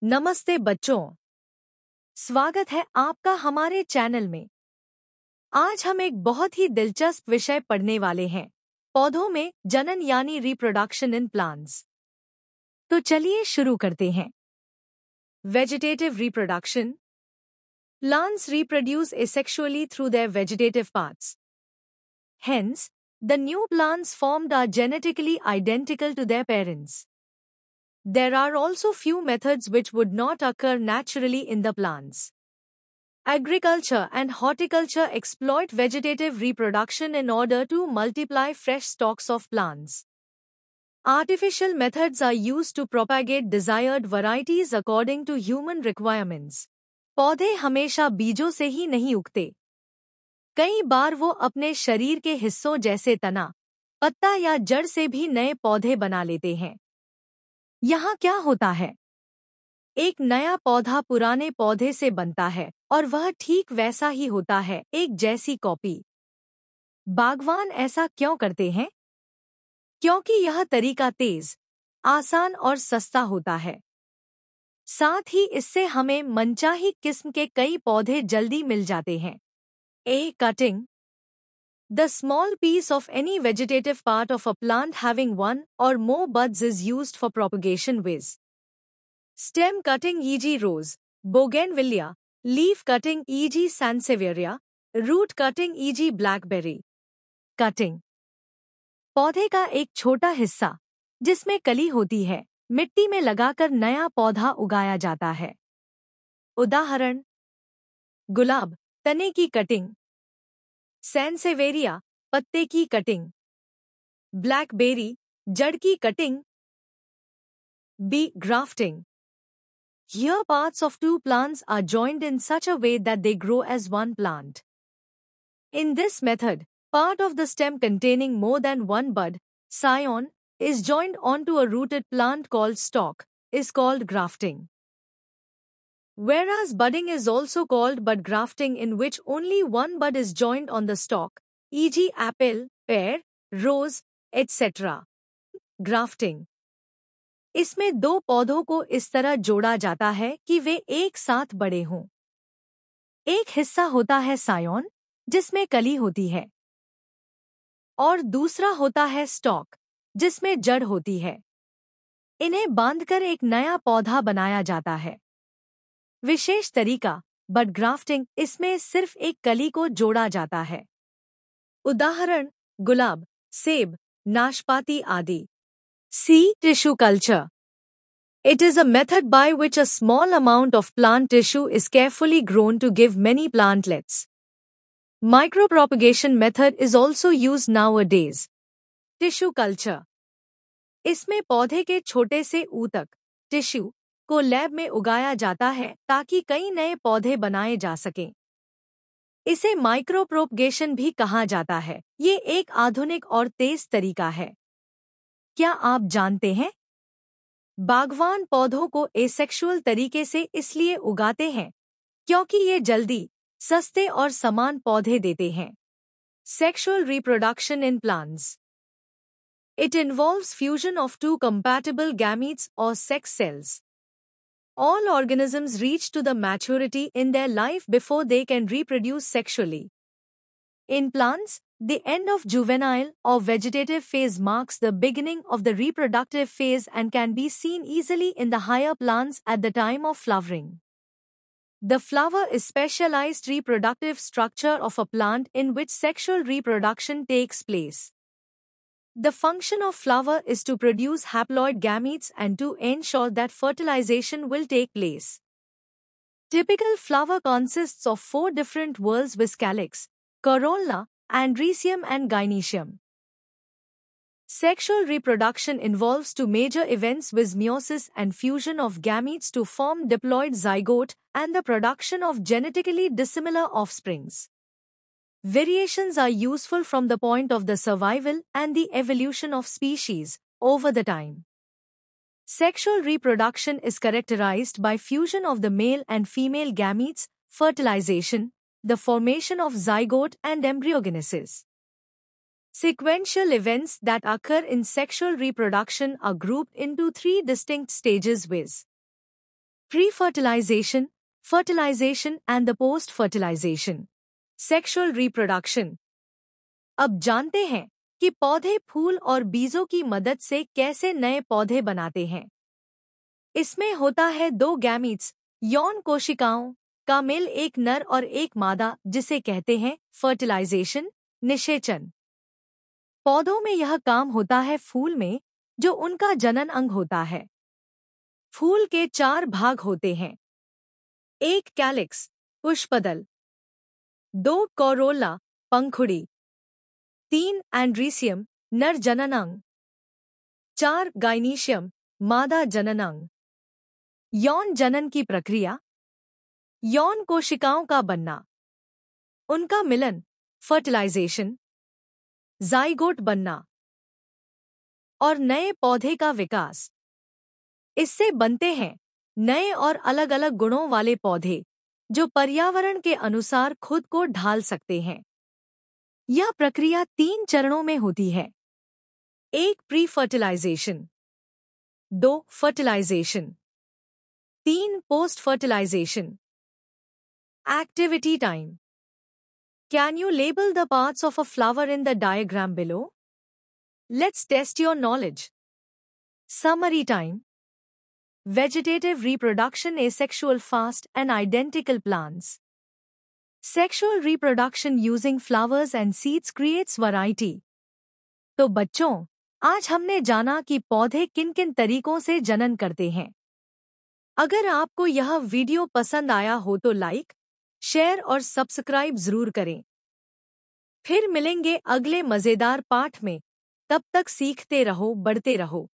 नमस्ते बच्चों, स्वागत है आपका हमारे चैनल में। आज हम एक बहुत ही दिलचस्प विषय पढ़ने वाले हैं, पौधों में जनन यानी रिप्रोडक्शन इन प्लांट्स। तो चलिए शुरू करते हैं। Vegetative reproduction. Plants reproduce asexually through their vegetative parts. Hence, the new plants formed are genetically identical to their parents. There are also few methods which would not occur naturally in the plants. Agriculture and horticulture exploit vegetative reproduction in order to multiply fresh stocks of plants. Artificial methods are used to propagate desired varieties according to human requirements. पौधे हमेशा बीजों से ही नहीं उगते। कई बार वो अपने शरीर के हिस्सों जैसे तना, पत्ता या जड़ से भी नए पौधे बना लेते हैं। यहाँ क्या होता है? एक नया पौधा पुराने पौधे से बनता है और वह ठीक वैसा ही होता है, एक जैसी कॉपी। बागवान ऐसा क्यों करते हैं? क्योंकि यह तरीका तेज, आसान और सस्ता होता है। साथ ही इससे हमें मनचाही किस्म के कई पौधे जल्दी मिल जाते हैं। A. Cutting. The small piece of any vegetative part of a plant having one or more buds is used for propagation with. Stem cutting e.g. rose, bougainvillea, leaf cutting e.g. sansevieria, root cutting e.g. blackberry. Cutting. पौधे का एक छोटा हिस्सा, जिसमें कली होती है, मिट्टी में लगाकर नया पौधा उगाया जाता है। उदाहरण: गुलाब, तने की कटिंग। सैनसेवेरिया, पत्ते की कटिंग। ब्लैकबेरी, जड़ की cutting. B. Grafting. Here parts of two plants are joined in such a way that they grow as one plant. In this method, part of the stem containing more than one bud, scion, is joined onto a rooted plant called stalk, is called grafting. Whereas budding is also called bud grafting, in which only one bud is joined on the stalk, e.g. apple, pear, rose, etc. Grafting. इसमें दो पौधों को इस तरह जोड़ा जाता है कि वे एक साथ बड़े हों। एक हिस्सा होता है सायोन, जिसमें कली होती है, और दूसरा होता है स्टॉक, जिसमें जड़ होती है। इन्हें बांधकर एक नया पौधा बनाया जाता है। विशेष तरीका बड ग्राफ्टिंग, इसमें सिर्फ एक कली को जोड़ा जाता है। उदाहरण: गुलाब, सेब, नाशपाती आदि। C. Tissue culture. It is a method by which a small amount of plant tissue is carefully grown to give many plantlets. Micropropagation method is also used nowadays. Tissue culture. इसमें पौधे के छोटे से ऊतक, टिश्यू, को lab में उगाया जाता है ताकि कई नए पौधे बनाए जा सकें। इसे माइक्रोप्रोपगेशन भी कहा जाता है। ये एक आधुनिक और तेज तरीका है। क्या आप जानते हैं? बागवान पौधों को एसेक्सुअल तरीके से इसलिए उगाते हैं क्योंकि ये जल्दी, सस्ते और समान पौधे देते हैं। Sexual reproduction in plants. It involves fusion of two compatible gametes or sex cells. All organisms reach to the maturity in their life before they can reproduce sexually. In plants, the end of juvenile or vegetative phase marks the beginning of the reproductive phase and can be seen easily in the higher plants at the time of flowering. The flower is specialized reproductive structure of a plant in which sexual reproduction takes place. The function of flower is to produce haploid gametes and to ensure that fertilization will take place. Typical flower consists of 4 different whorls with calyx, corolla, andrecium and gynoecium. Sexual reproduction involves two major events with meiosis and fusion of gametes to form diploid zygote and the production of genetically dissimilar offsprings. Variations are useful from the point of the survival and the evolution of species over the time. Sexual reproduction is characterized by fusion of the male and female gametes, fertilization, the formation of zygote and embryogenesis. Sequential events that occur in sexual reproduction are grouped into 3 distinct stages with Pre-fertilization, fertilization and the post-fertilization. Sexual reproduction. अब जानते हैं कि पौधे फूल और बीजों की मदद से कैसे नए पौधे बनाते हैं। इसमें होता है दो गैमीट्स, यौन कोशिकाओं का मेल, एक नर और एक मादा, जिसे कहते हैं फर्टिलाइजेशन, निषेचन। पौधों में यह काम होता है फूल में, जो उनका जनन अंग होता है। फूल के 4 भाग होते हैं। 1 कैलिक्स, पुष्पदल। 2 कोरोला, पंखुड़ी। 3 एंड्रीसियम, नर जनन अंग। 4 गाइनीशियम, मादा जनन अंग। यौन जनन की प्रक्रिया। यौन कोशिकाओं का बनना, उनका मिलन, फर्टिलाइजेशन, जाइगोट बनना और नए पौधे का विकास। इससे बनते हैं नए और अलग अलग गुणों वाले पौधे, जो पर्यावरण के अनुसार खुद को ढाल सकते हैं। यह प्रक्रिया 3 चरणों में होती है। 1 pre fertilization, 2 fertilization, 3 post fertilization. Activity time. Can you label the parts of a flower in the diagram below? Let's test your knowledge. Summary time. Vegetative reproduction, asexual, fast and identical plants. Sexual reproduction using flowers and seeds creates variety. तो बच्चों, आज हमने जाना कि पौधे किन किन तरीकों से जनन करते हैं। अगर आपको यह वीडियो पसंद आया हो तो लाइक, शेयर और सब्सक्राइब जरूर करें। फिर मिलेंगे अगले मजेदार पाठ में। तब तक सीखते रहो, बढ़ते रहो।